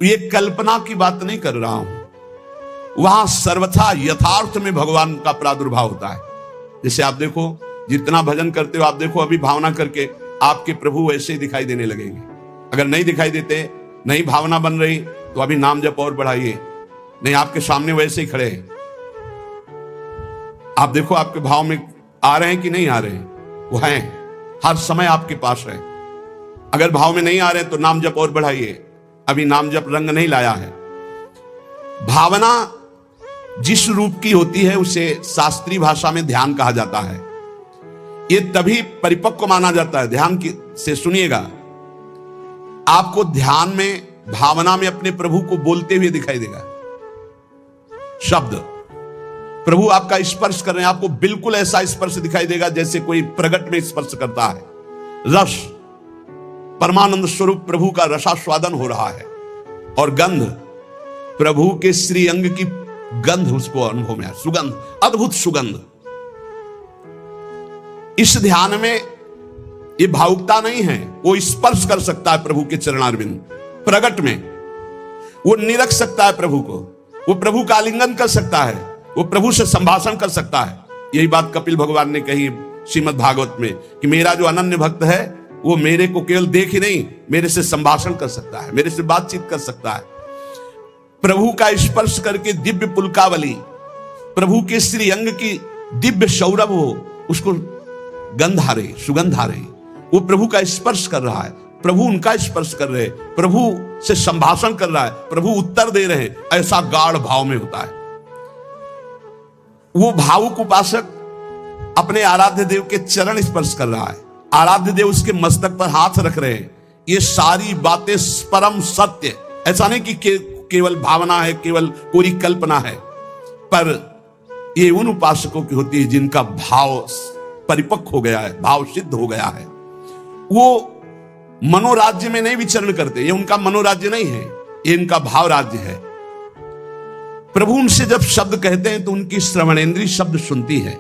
ये कल्पना की बात नहीं कर रहा हूं, वहां सर्वथा यथार्थ में भगवान का प्रादुर्भाव होता है। जैसे आप देखो, जितना भजन करते हो आप देखो, अभी भावना करके आपके प्रभु वैसे ही दिखाई देने लगेंगे। अगर नहीं दिखाई देते, नहीं भावना बन रही, तो अभी नाम जप और बढ़ाइए। नहीं, आपके सामने वैसे ही खड़े हैं। आप देखो आपके भाव में आ रहे हैं कि नहीं आ रहे हैं? वो हैं, हर समय आपके पास है। अगर भाव में नहीं आ रहे हैं तो नाम जप और बढ़ाइए, अभी नाम जप रंग नहीं लाया है। भावना जिस रूप की होती है उसे शास्त्रीय भाषा में ध्यान कहा जाता है। ये तभी परिपक्व माना जाता है। ध्यान से सुनिएगा, आपको ध्यान में, भावना में अपने प्रभु को बोलते हुए दिखाई देगा। शब्द प्रभु आपका स्पर्श कर रहे हैं, आपको बिल्कुल ऐसा स्पर्श दिखाई देगा जैसे कोई प्रगट में स्पर्श करता है। रस, परमानंद स्वरूप प्रभु का रसास्वादन हो रहा है। और गंध, प्रभु के श्री अंग की गंध उसको अनुभव में है। सुगंध, अद्भुत सुगंध। इस ध्यान में ये भावुकता नहीं है, वो स्पर्श कर सकता है प्रभु के चरणारविंद। प्रगट में वो निरख सकता है प्रभु को, वो प्रभु का आलिंगन कर सकता है, वो प्रभु से संभाषण कर सकता है। यही बात कपिल भगवान ने कही श्रीमद् भागवत में कि मेरा जो अनन्य भक्त है वो मेरे को केवल देख ही नहीं, मेरे से संभाषण कर सकता है, मेरे से बातचीत कर सकता है। प्रभु का स्पर्श करके दिव्य पुलकावली, प्रभु के श्री अंग की दिव्य सौरभ हो, उसको गंध आ रही, सुगंध आ रही, वो प्रभु का स्पर्श कर रहा है, प्रभु उनका स्पर्श कर रहे, प्रभु से संभाषण कर रहा है, प्रभु उत्तर दे रहे, ऐसा गाढ़ भाव में होता है। वो भावुक उपासक अपने आराध्य देव के चरण स्पर्श कर रहा है, आराध्य देव उसके मस्तक पर हाथ रख रहे हैं। ये सारी बातें परम सत्य, ऐसा नहीं कि केवल भावना है, केवल पूरी कल्पना है, पर ये उन उपासकों की होती है जिनका भाव परिपक्व हो गया है, भाव सिद्ध हो गया है। वो मनोराज्य में नहीं विचरण करते, ये उनका मनोराज्य नहीं है, ये इनका भाव राज्य है। प्रभु उनसे जब शब्द कहते हैं तो उनकी श्रवणेंद्रिय शब्द सुनती है,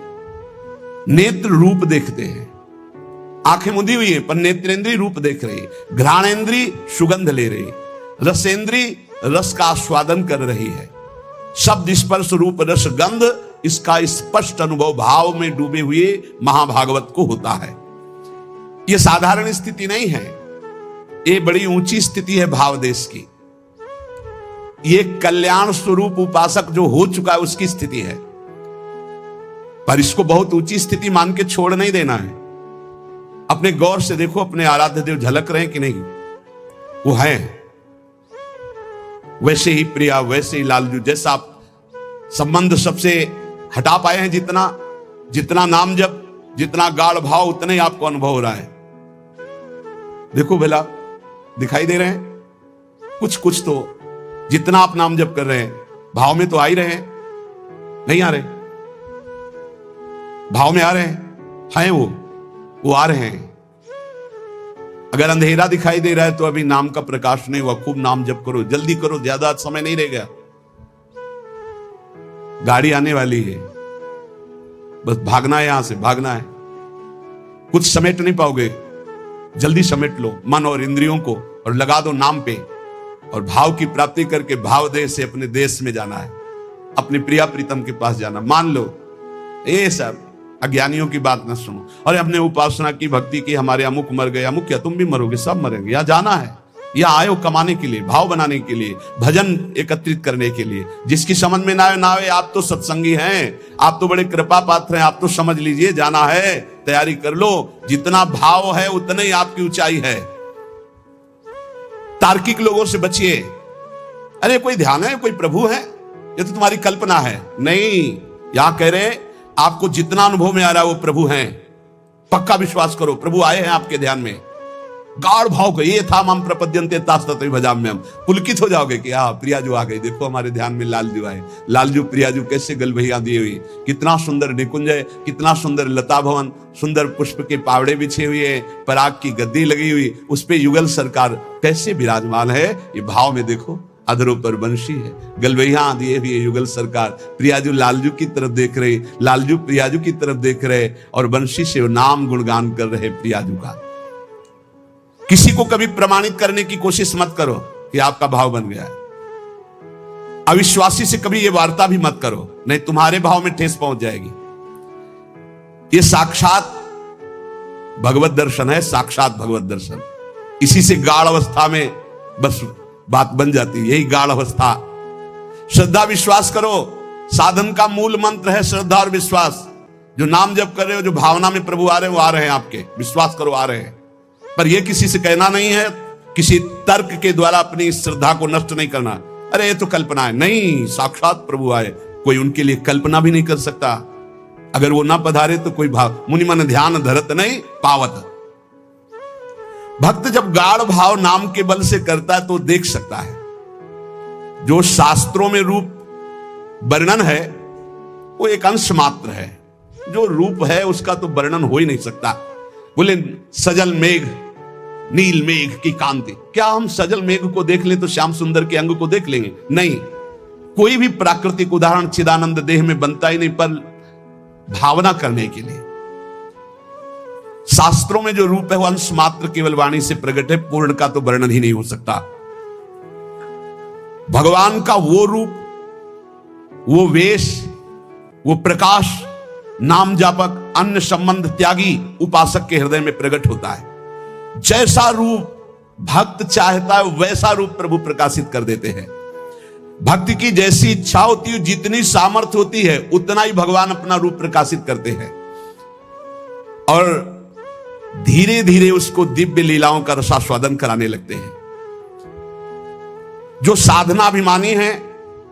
नेत्र रूप देखते हैं, आंखें मुदी हुई है पर नेत्रेंद्रिय रूप देख रही, घ्राणेंद्रिय सुगंध ले रही, रसेंद्रिय रस का आस्वादन कर रही है। शब्द स्पर्श रूप रस गंध, इसका स्पष्ट अनुभव भाव में डूबे हुए महाभागवत को होता है। यह साधारण स्थिति नहीं है, ये बड़ी ऊंची स्थिति है भाव देश की। ये कल्याण स्वरूप उपासक जो हो चुका है उसकी स्थिति है, पर इसको बहुत ऊंची स्थिति मान के छोड़ नहीं देना है। अपने गौर से देखो, अपने आराध्य देव झलक रहे हैं कि नहीं? वो है वैसे ही प्रिया, वैसे ही लालजू। जैसा आप संबंध सबसे हटा पाए हैं, जितना नाम जप, जितना गाढ़ भाव, उतना ही आपको अनुभव हो रहा है। देखो भला, दिखाई दे रहे हैं कुछ कुछ तो, जितना आप नाम जप कर रहे हैं भाव में तो आ ही रहे हैं, नहीं आ रहे? भाव में आ रहे हैं वो आ रहे हैं। अगर अंधेरा दिखाई दे रहा है तो अभी नाम का प्रकाश नहीं हुआ, खूब नाम जप करो, जल्दी करो, ज्यादा समय नहीं रह गया, गाड़ी आने वाली है, बस भागना है, यहां से भागना है। कुछ समेट नहीं पाओगे, जल्दी समेट लो मन और इंद्रियों को और लगा दो नाम पे, और भाव की प्राप्ति करके भाव देश से अपने देश में जाना है, अपने प्रिया प्रीतम के पास जाना। मान लो ये सब अज्ञानियों की बात न सुनो, और हमने उपासना की, भक्ति की, हमारे अमुक मर गए, अमुक क्या तुम भी मरोगे, सब मरेंगे। यहां जाना है, यहां आए हो कमाने के लिए, भाव बनाने के लिए, भजन एकत्रित करने के लिए। जिसकी समझ में ना आवे, आप तो सत्संगी हैं, आप तो बड़े कृपा पात्र हैं, आप तो समझ लीजिए, जाना है, तैयारी कर लो। जितना भाव है उतना ही आपकी ऊंचाई है। तार्किक लोगों से बचिए। अरे कोई ध्यान है, कोई प्रभु है, ये तो तुम्हारी कल्पना है। नहीं, यहां कह रहे आपको जितना अनुभव में आ रहा है वो प्रभु हैं, पक्का विश्वास करो, प्रभु आए हैं आपके ध्यान में। गाढ़ भाव को, ये था मम प्रपद्यन्ते तास्तते भजाम में, हम पुलकित हो जाओगे कि हाँ प्रियाजू आ गई, देखो हमारे ध्यान में लालजू आए। लालजू प्रियाजू कैसे गलभैया दी हुई, कितना सुंदर निकुंज है, कितना सुंदर लता भवन, सुंदर पुष्प के पावड़े बिछे हुए, पराग की गद्दी लगी हुई, उस पे युगल सरकार कैसे विराजमान है। ये भाव में देखो, अधरों पर बंशी है, गलबैया दिए हुए युगल सरकार, प्रियाजू लालजू की तरफ देख रहे, लालजू प्रियाजू की तरफ देख रहे, और बंशी से नाम गुणगान कर रहे प्रियाजू का। किसी को कभी प्रमाणित करने की कोशिश मत करो, कि आपका भाव बन गया है। अविश्वासी से कभी ये वार्ता भी मत करो, नहीं तुम्हारे भाव में ठेस पहुंच जाएगी। ये साक्षात भगवत दर्शन है, साक्षात भगवत दर्शन। इसी से गाढ़ अवस्था में बस बात बन जाती है, यही गाढ़ अवस्था। श्रद्धा विश्वास करो, साधन का मूल मंत्र है श्रद्धा और विश्वास। जो नाम जप कर रहे हो, जो भावना में प्रभु आ रहे हैं, वो आ रहे हैं आपके, विश्वास करो आ रहे हैं। पर यह किसी से कहना नहीं है, किसी तर्क के द्वारा अपनी श्रद्धा को नष्ट नहीं करना। अरे ये तो कल्पना है, नहीं, साक्षात प्रभु आए, कोई उनके लिए कल्पना भी नहीं कर सकता। अगर वो ना पधारे तो कोई भाव, मुनि मन ध्यान धरत नहीं पावत। भक्त जब गाढ़ भाव नाम के बल से करता है तो देख सकता है। जो शास्त्रों में रूप वर्णन है वो एक अंश मात्र है, जो रूप है उसका तो वर्णन हो ही नहीं सकता। बोले सजल मेघ नील मेघ की कांति, क्या हम सजल मेघ को देख ले तो श्याम सुंदर के अंग को देख लेंगे? नहीं, कोई भी प्राकृतिक उदाहरण चिदानंद देह में बनता ही नहीं, पर भावना करने के लिए। शास्त्रों में जो रूप है वो अंश मात्र केवल वाणी से प्रकट है, पूर्ण का तो वर्णन ही नहीं हो सकता। भगवान का वो रूप, वो वेश, वो प्रकाश नाम जापक अन्य संबंध त्यागी उपासक के हृदय में प्रकट होता है। जैसा रूप भक्त चाहता है वैसा रूप प्रभु प्रकाशित कर देते हैं। भक्ति की जैसी इच्छा होती है, जितनी सामर्थ्य होती है, उतना ही भगवान अपना रूप प्रकाशित करते हैं और धीरे धीरे उसको दिव्य लीलाओं का रसास्वादन कराने लगते हैं। जो साधनाभिमानी हैं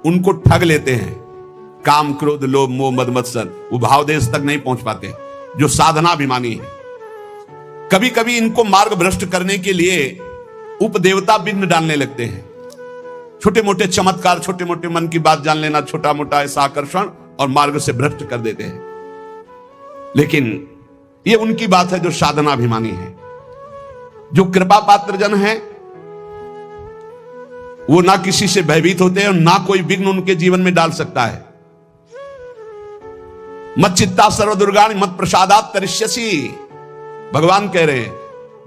उनको ठग लेते हैं, काम क्रोध लोभ मोह मद मत्सर, वो भावदेश तक नहीं पहुंच पाते। जो साधनाभिमानी है, कभी कभी इनको मार्ग भ्रष्ट करने के लिए उपदेवता विघ्न डालने लगते हैं। छोटे मोटे चमत्कार, छोटे मोटे मन की बात जान लेना, छोटा मोटा ऐसा आकर्षण, और मार्ग से भ्रष्ट कर देते हैं। लेकिन ये उनकी बात है जो साधनाभिमानी है। जो कृपा पात्र जन है वो ना किसी से भयभीत होते हैं और ना कोई विघ्न उनके जीवन में डाल सकता है। मत चित्ता सर्व दुर्गाणि मत प्रसादात तरिष्यसि, भगवान कह रहे हैं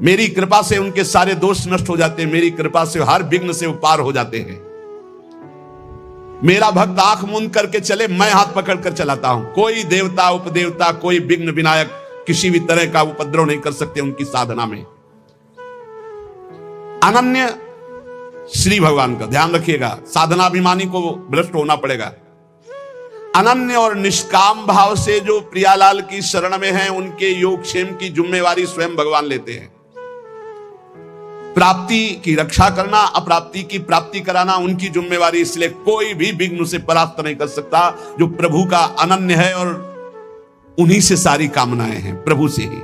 मेरी कृपा से उनके सारे दोष नष्ट हो जाते हैं, मेरी कृपा से हर विघ्न से वो पार हो जाते हैं। मेरा भक्त आंख मूंद करके चले, मैं हाथ पकड़कर चलाता हूं। कोई देवता उपदेवता, कोई विघ्न विनायक किसी भी तरह का उपद्रव नहीं कर सकते उनकी साधना में। अनन्य श्री भगवान का ध्यान रखिएगा, साधनाभिमानी को भ्रष्ट होना पड़ेगा। अनन्य और निष्काम भाव से जो प्रियालाल की शरण में हैं, उनके योगक्षेम की जिम्मेवारी स्वयं भगवान लेते हैं। प्राप्ति की रक्षा करना, अप्राप्ति की प्राप्ति कराना उनकी जिम्मेवारी, इसलिए कोई भी विघ्न से परास्त नहीं कर सकता। जो प्रभु का अनन्य है और उन्हीं से सारी कामनाएं हैं, प्रभु से ही।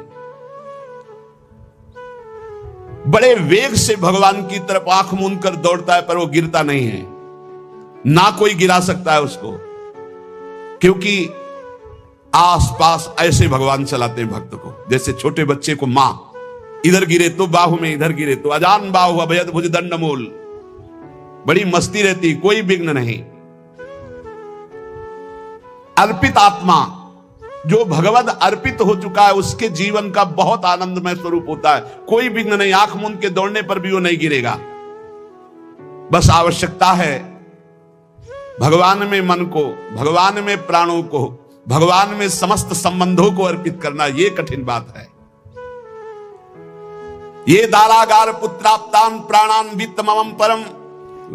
बड़े वेग से भगवान की तरफ आंख मूंद कर दौड़ता है, पर वो गिरता नहीं है, ना कोई गिरा सकता है उसको, क्योंकि आसपास ऐसे भगवान चलाते हैं भक्त को। जैसे छोटे बच्चे को मां इधर गिरे तो बाहु में, इधर गिरे तो अजान बाहु अभयद भुज दंड मूल, बड़ी मस्ती रहती, कोई विघ्न नहीं। अर्पित आत्मा जो भगवद अर्पित हो चुका है, उसके जीवन का बहुत आनंदमय स्वरूप होता है। कोई विघ्न नहीं, आंख मूंद के दौड़ने पर भी वो नहीं गिरेगा। बस आवश्यकता है भगवान में मन को, भगवान में प्राणों को, भगवान में समस्त संबंधों को अर्पित करना। ये कठिन बात है। ये दारागार पुत्राप्तान प्राणान वित्तमम परम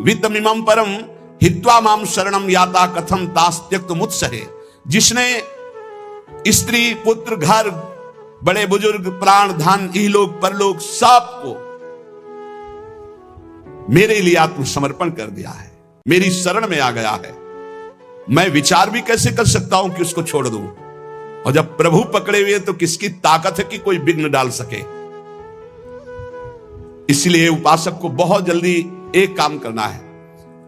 वित्तमिमम परम हित्वा माम शरणम याता कथम तास त्यक्त मुत्सहे। जिसने स्त्री पुत्र घर बड़े बुजुर्ग प्राण धन इहलोक परलोक सबको मेरे लिए आत्मसमर्पण कर दिया है, मेरी शरण में आ गया है, मैं विचार भी कैसे कर सकता हूं कि उसको छोड़ दूं। और जब प्रभु पकड़े हुए तो किसकी ताकत है कि कोई विघ्न डाल सके। इसलिए उपासक को बहुत जल्दी एक काम करना है,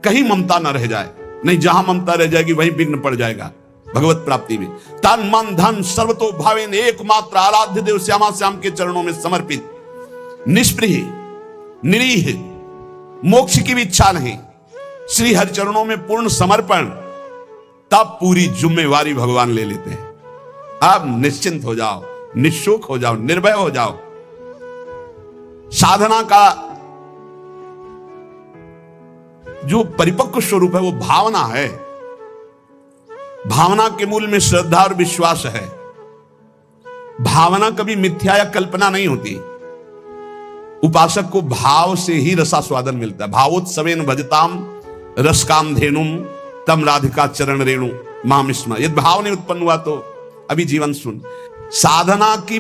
कहीं ममता ना रह जाए, नहीं जहां ममता रह जाएगी वहीं विघ्न पड़ जाएगा भगवत प्राप्ति में। तन मन धन सर्वतो भावेन एकमात्र आराध्य देव श्यामा श्याम के चरणों में समर्पित, निष्प्रिय निरीह, मोक्ष की भी इच्छा नहीं, श्री हरि चरणों में पूर्ण समर्पण, तब पूरी जिम्मेवारी भगवान ले लेते हैं। अब निश्चिंत हो जाओ, निशुक हो जाओ, निर्भय हो जाओ। साधना का जो परिपक्व स्वरूप है वो भावना है। भावना के मूल में श्रद्धा और विश्वास है। भावना कभी मिथ्या या कल्पना नहीं होती। उपासक को भाव से ही रसास्वादन मिलता है। भावोत्सवेन भजताम रसकाम धेनुम तम राधिका चरण रेणु मामिस्म। यदि भाव नहीं उत्पन्न हुआ तो अभी जीवन सुन। साधना की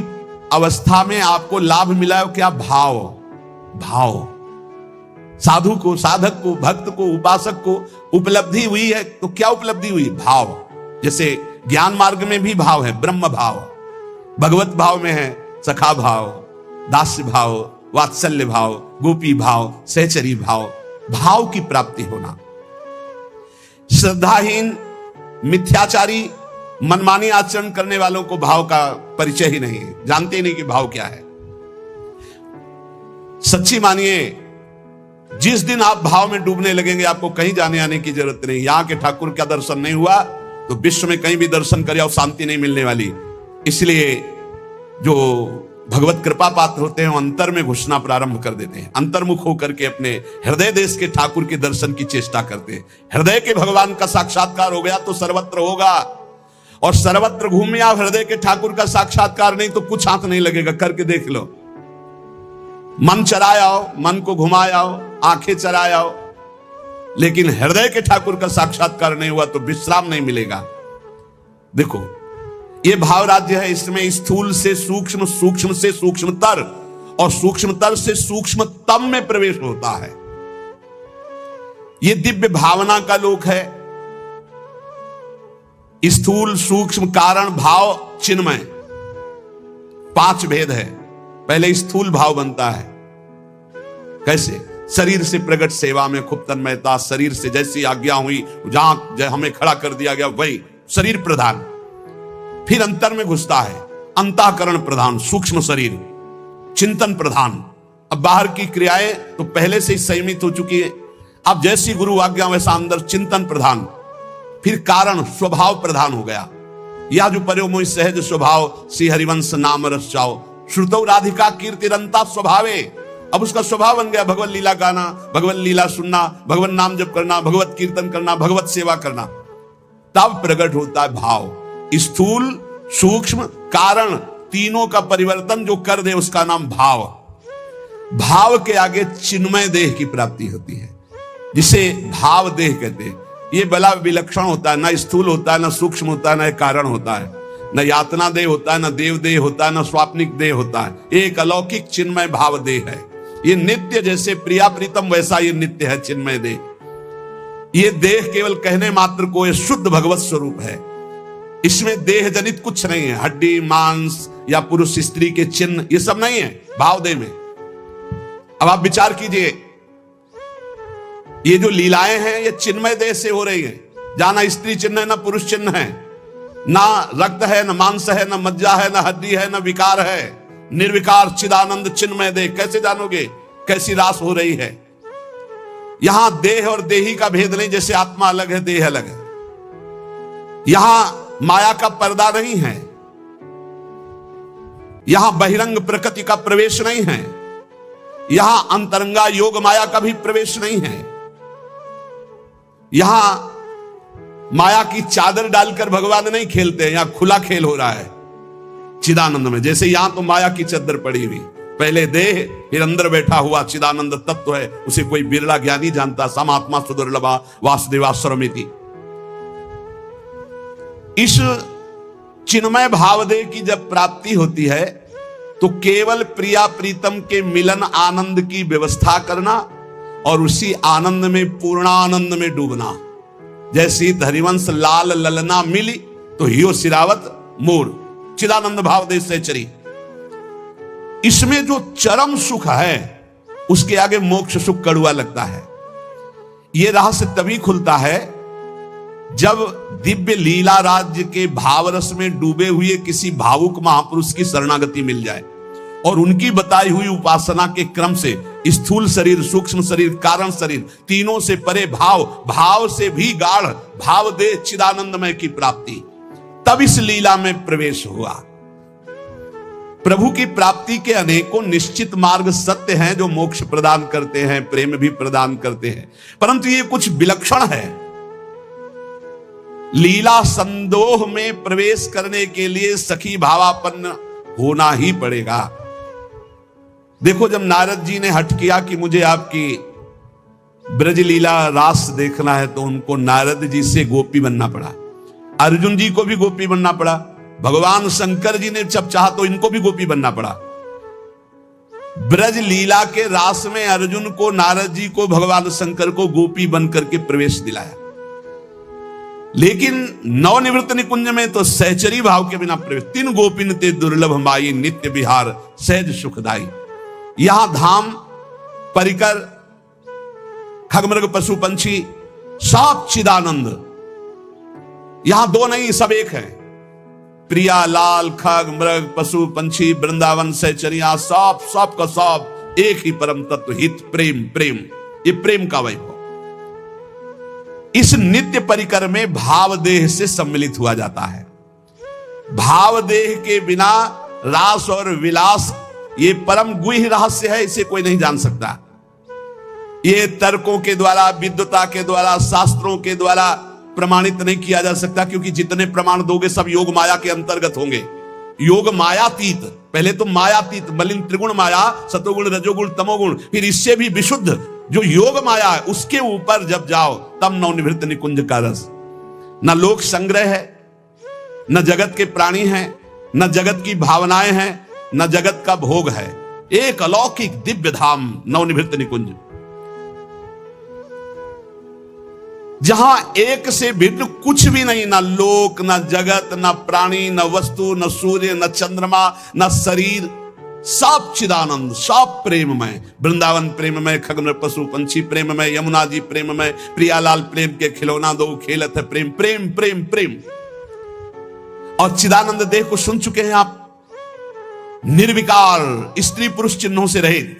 अवस्था में आपको लाभ मिला है क्या? भाव। भाव साधु को, साधक को, भक्त को, उपासक को उपलब्धि हुई है तो क्या उपलब्धि हुई? भाव। जैसे ज्ञान मार्ग में भी भाव है, ब्रह्म भाव। भगवत भाव में है सखा भाव, दास्य भाव, वात्सल्य भाव, गोपी भाव, सहचरी भाव। भाव की प्राप्ति होना। श्रद्धाहीन, मिथ्याचारी, मनमानी आचरण करने वालों को भाव का परिचय ही नहीं है, जानते ही नहीं कि भाव क्या है। सच्ची मानिए, जिस दिन आप भाव में डूबने लगेंगे आपको कहीं जाने आने की जरूरत नहीं। यहां के ठाकुर का दर्शन नहीं हुआ तो विश्व में कहीं भी दर्शन करे और शांति नहीं मिलने वाली। इसलिए जो भगवत कृपा पात्र होते हैं अंतर में घुसना प्रारंभ कर देते हैं। अंतर्मुख होकर के अपने हृदय देश के ठाकुर के दर्शन की चेष्टा करते हैं। हृदय के भगवान का साक्षात्कार हो गया तो सर्वत्र होगा। और सर्वत्र घूमे आप, हृदय के ठाकुर का साक्षात्कार नहीं तो कुछ हाथ नहीं लगेगा। करके देख लो। मन चराए आओ, मन को घुमाए आओ, आंखें चराए आओ, लेकिन हृदय के ठाकुर का साक्षात्कार नहीं हुआ तो विश्राम नहीं मिलेगा। देखो, ये भाव राज्य है। इसमें स्थूल से सूक्ष्म, सूक्ष्म से सूक्ष्मतर और सूक्ष्मतर से सूक्ष्मतम में प्रवेश होता है। ये दिव्य भावना का लोक है। स्थूल, सूक्ष्म, कारण, भाव, चिन्मय, 5 भेद है। पहले स्थूल भाव बनता है। कैसे? शरीर से प्रकट सेवा में खूब तन्मयता। शरीर से जैसी आज्ञा हुई, जहां हमें खड़ा कर दिया गया वही शरीर प्रधान। फिर अंतर में घुसता है, अंतःकरण प्रधान, सूक्ष्म शरीर, चिंतन प्रधान। अब बाहर की क्रियाएं तो पहले से ही संयमित हो चुकी है। अब जैसी गुरु आज्ञा वैसा अंदर चिंतन प्रधान। फिर कारण स्वभाव प्रधान हो गया। या जो पर्यो मोहि सहज स्वभाव, श्री हरिवंश नाम रस चाओ, श्रुतौ राधिका कीर्तिरंता स्वभावे। अब उसका स्वभाव बन गया भगवत लीला गाना, भगवत लीला सुनना, भगवत नाम जप करना, भगवत कीर्तन करना, भगवत सेवा करना। तब प्रकट होता है भाव। स्थूल, सूक्ष्म, कारण, तीनों का परिवर्तन जो कर दे उसका नाम भाव। भाव के आगे चिन्मय देह की प्राप्ति होती है, जिसे भाव देह कहते हैं। ये बड़ा विलक्षण होता है। ना स्थूल होता है, ना सूक्ष्म होता है, ना कारण होता है, न यातना देह होता है, न देव देह होता है, न स्वाप्निक देह होता है। एक अलौकिक चिन्मय भाव देह है। ये नित्य, जैसे प्रिया प्रीतम वैसा ये नित्य है चिन्मय देह। ये देह केवल कहने मात्र को ये शुद्ध भगवत स्वरूप है। इसमें देह जनित कुछ नहीं है। हड्डी, मांस या पुरुष स्त्री के चिन्ह ये सब नहीं है भाव देह में। अब आप विचार कीजिए, ये जो लीलाएं हैं ये चिन्मय देह से हो रही है। जहां ना स्त्री चिन्ह है, ना पुरुष चिन्ह है, ना रक्त है, ना मांस है, ना मज्जा है, ना हड्डी है, ना विकार है। निर्विकार चिदानंद चिन्मय देह। कैसे जानोगे कैसी रास हो रही है? यहां देह और देही का भेद नहीं, जैसे आत्मा अलग है देह अलग है। यहां माया का पर्दा नहीं है। यहां बहिरंग प्रकृति का प्रवेश नहीं है। यहां अंतरंगा योग माया का भी प्रवेश नहीं है। यहां माया की चादर डालकर भगवान नहीं खेलते हैं। यहां खुला खेल हो रहा है चिदानंद में। जैसे यहां तो माया की चादर पड़ी हुई, पहले देह फिर अंदर बैठा हुआ चिदानंद तत्व है। उसे कोई बिरला ज्ञानी जानता। समात्मा सुदुर्लभा वासुदेवाश्रमिति। इस चिन्मय भावदेह की जब प्राप्ति होती है तो केवल प्रिया प्रीतम के मिलन आनंद की व्यवस्था करना और उसी आनंद में पूर्णानंद में डूबना। जैसे हरिवंश लाल ललना मिली तो हियो सिरावत मोर, चिदानंद भाव देश से चरी। इसमें जो चरम सुख है उसके आगे मोक्ष सुख कड़ुआ लगता है। यह रहस्य तभी खुलता है जब दिव्य लीला राज्य के भावरस में डूबे हुए किसी भावुक महापुरुष की शरणागति मिल जाए और उनकी बताई हुई उपासना के क्रम से स्थूल शरीर, सूक्ष्म शरीर, कारण शरीर, तीनों से परे भाव, भाव से भी गाढ़ भाव दे चिदानंदमय की प्राप्ति, तब इस लीला में प्रवेश हुआ। प्रभु की प्राप्ति के अनेकों निश्चित मार्ग सत्य हैं जो मोक्ष प्रदान करते हैं, प्रेम भी प्रदान करते हैं, परंतु ये कुछ विलक्षण है। लीला संदोह में प्रवेश करने के लिए सखी भावापन्न होना ही पड़ेगा। देखो, जब नारद जी ने हट किया कि मुझे आपकी ब्रज लीला रास देखना है, तो उनको नारद जी से गोपी बनना पड़ा। अर्जुन जी को भी गोपी बनना पड़ा। भगवान शंकर जी ने जब चाहा तो इनको भी गोपी बनना पड़ा। ब्रज लीला के रास में अर्जुन को, नारद जी को, भगवान शंकर को गोपी बनकर के प्रवेश दिलाया। लेकिन नवनिवृत्त निकुंज में तो सहचरी भाव के बिना प्रवेश। तीन गोपिन ते दुर्लभ माई, नित्य विहार सहज सुखदाई। यहां धाम, परिकर, खगमृग पशु पंछी सब चिदानंद। यहां दो नहीं, सब एक है। प्रिया लाल, खग मृग पशु पंछी, वृंदावन सहचरिया, सब का सब एक ही परम तत्व हित प्रेम। प्रेम, ये प्रेम का वैभव इस नित्य परिकर में भाव देह से सम्मिलित हुआ जाता है। भाव देह के बिना रास और विलास ये परम गुह्य रहस्य है, इसे कोई नहीं जान सकता। ये तर्कों के द्वारा, विद्वता के द्वारा, शास्त्रों के द्वारा प्रमाणित नहीं किया जा सकता, क्योंकि जितने प्रमाण दोगे सब योग माया के अंतर्गत होंगे। योग मायातीत, पहले तो मायातीत, मलिन त्रिगुण माया, सतोगुण रजोगुण तमोगुण, फिर इससे भी विशुद्ध जो योग माया है, उसके ऊपर जब जाओ तब नवनिवृत्त निकुंज का रस। न लोक संग्रह है, न जगत के प्राणी हैं, न जगत की भावनाएं हैं, न जगत का भोग है। एक अलौकिक दिव्य धाम नवनिवृत्त निकुंज, जहां एक से भिन्न कुछ भी नहीं, ना लोक, ना जगत, ना प्राणी, न वस्तु, न सूर्य, न चंद्रमा, न शरीर, सब चिदानंद, सब प्रेममय। वृंदावन प्रेममय, खगमृग पशु पंछी प्रेममय, यमुना जी प्रेममय, प्रियालाल प्रेम के खिलौना दो खेलत है प्रेम। प्रेम प्रेम प्रेम। और चिदानंद देह को सुन चुके हैं आप, निर्विकार, स्त्री पुरुष चिन्हों से रहित,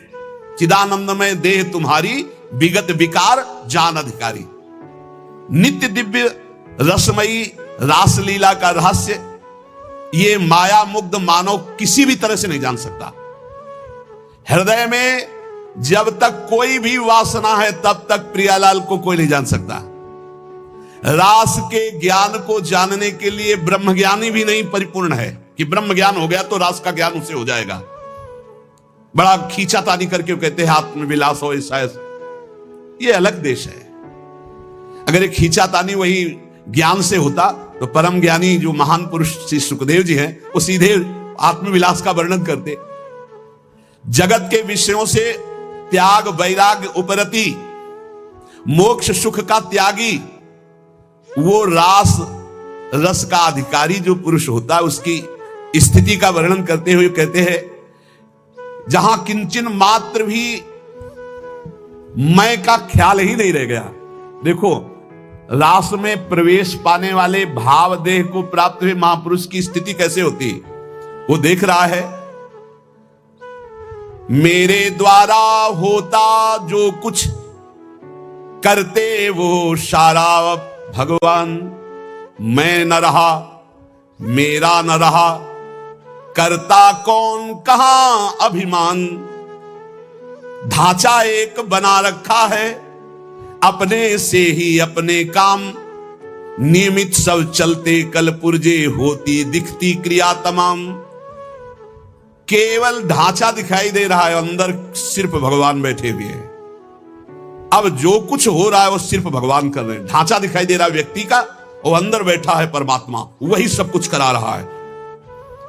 चिदानंदमय देह तुम्हारी, विगत विकार जान अधिकारी। नित्य दिव्य रसमयी रासलीला का रहस्य ये माया मुग्ध मानव किसी भी तरह से नहीं जान सकता। हृदय में जब तक कोई भी वासना है तब तक प्रियालाल को कोई नहीं जान सकता। रास के ज्ञान को जानने के लिए ब्रह्म ज्ञानी भी नहीं परिपूर्ण है कि ब्रह्म ज्ञान हो गया तो रास का ज्ञान उसे हो जाएगा। बड़ा खींचातानी करके कहते हैं आत्मविलास हो ऐसा, ये अलग देश है। अगर एक खींचातानी वही ज्ञान से होता तो परम ज्ञानी जो महान पुरुष श्री सुखदेव जी हैं वो सीधे आत्मविलास का वर्णन करते। जगत के विषयों से त्याग वैराग्य उपरति, मोक्ष सुख का त्यागी, वो रास रस का अधिकारी जो पुरुष होता है उसकी स्थिति का वर्णन करते हुए कहते हैं, जहां किंचन मात्र भी मैं का ख्याल ही नहीं रह गया। देखो, रास में प्रवेश पाने वाले भाव देह को प्राप्त हुए महापुरुष की स्थिति कैसे होती, वो देख रहा है। मेरे द्वारा होता जो कुछ करते वो सारा भगवान, मैं न रहा मेरा न रहा, करता कौन कहां अभिमान। ढांचा एक बना रखा है अपने से ही अपने काम, नियमित सब चलते कल पुर्जे, होती दिखती क्रिया तमाम। केवल ढांचा दिखाई दे रहा है, अंदर सिर्फ भगवान बैठे हुए हैं। अब जो कुछ हो रहा है वो सिर्फ भगवान कर रहे हैं। ढांचा दिखाई दे रहा है व्यक्ति का, वो अंदर बैठा है परमात्मा, वही सब कुछ करा रहा है।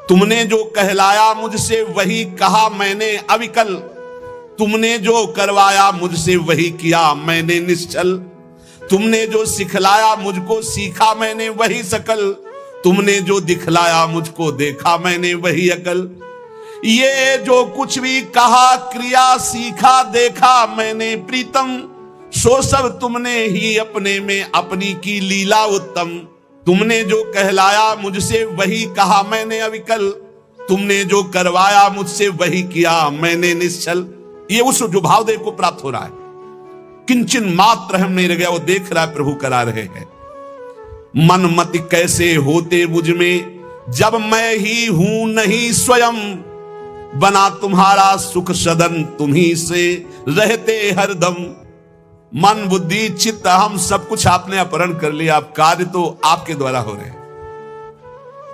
तुमने जो कहलाया मुझसे वही कहा मैंने अविकल, तुमने जो करवाया मुझसे वही किया मैंने निश्चल। तुमने जो सिखलाया मुझको सीखा मैंने वही सकल, तुमने जो दिखलाया मुझको देखा मैंने वही अकल। ये जो कुछ भी कहा क्रिया सीखा देखा मैंने प्रीतम, सो सब तुमने ही अपने में अपनी की लीला उत्तम। तुमने जो कहलाया मुझसे वही कहा मैंने अविकल, तुमने जो करवाया मुझसे वही किया मैंने निश्चल। ये उस जो भावदेव को प्राप्त हो रहा है, किंचन मात्र हम नहीं रह गया, वो देख रहा है प्रभु करा रहे हैं। मन मत कैसे होते मुझ में जब मैं ही हूं नहीं स्वयं, बना तुम्हारा सुख सदन, तुम्ही से रहते हरदम। मन बुद्धि चित्त हम सब कुछ आपने अपहरण कर लिया, अब कार्य तो आपके द्वारा हो रहे हैं।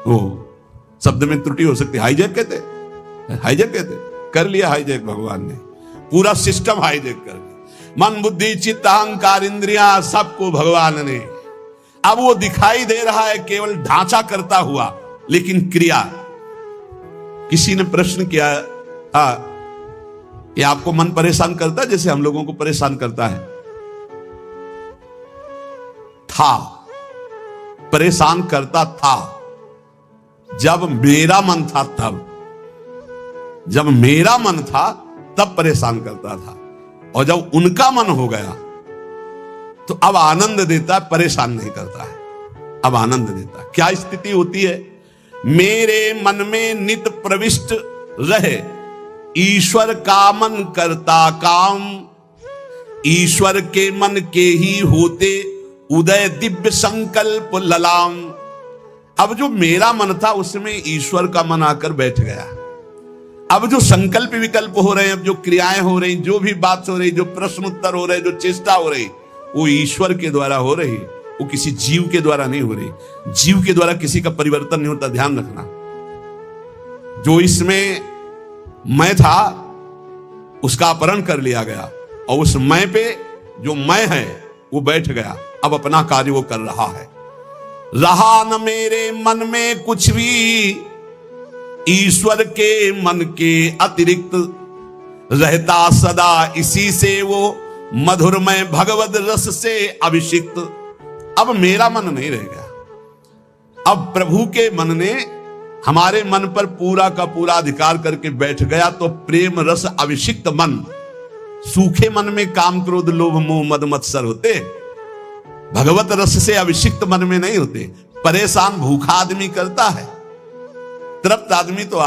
वो शब्द में त्रुटि हो सकती, हाईजैक कहते कर लिया हाईजैक भगवान ने, पूरा सिस्टम हाईजैक कर दिया। मन बुद्धि चित्त अहंकार इंद्रियां सबको भगवान ने, अब वो दिखाई दे रहा है केवल ढांचा करता हुआ, लेकिन क्रिया। किसी ने प्रश्न किया, ये आपको मन परेशान करता है जैसे हम लोगों को परेशान करता है? था, परेशान करता था जब मेरा मन था, जब मेरा मन था तब परेशान करता था, और जब उनका मन हो गया तो अब आनंद देता है, परेशान नहीं करता है, अब आनंद देता है। क्या स्थिति होती है? मेरे मन में नित प्रविष्ट रहे ईश्वर का मन करता काम, ईश्वर के मन के ही होते उदय दिव्य संकल्प ललाम। अब जो मेरा मन था उसमें ईश्वर का मन आकर बैठ गया। अब जो संकल्प विकल्प हो रहे हैं, अब जो क्रियाएं हो रही, जो भी बात हो रही, जो प्रश्न उत्तर हो रहे, जो चेष्टा हो रही, वो ईश्वर के द्वारा हो रही, वो किसी जीव के द्वारा नहीं हो रही। जीव के द्वारा किसी का परिवर्तन नहीं होता, ध्यान रखना। जो इसमें मैं था उसका अपहरण कर लिया गया, और उस मैं पे जो मैं है वो बैठ गया, अब अपना कार्य वो कर रहा है। रहा न मेरे मन में कुछ भी ईश्वर के मन के अतिरिक्त, रहता सदा इसी से वो मधुरमय भगवद रस से अभिषिक्त। अब मेरा मन नहीं रह गया, अब प्रभु के मन ने हमारे मन पर पूरा का पूरा अधिकार करके बैठ गया। तो प्रेम रस अभिषिक्त मन, सूखे मन में काम क्रोध लोभ मोह मद मत्सर होते, भगवत रस से अभिषिक्त मन में नहीं होते। परेशान भूखा आदमी करता है, तृप्त आदमी तो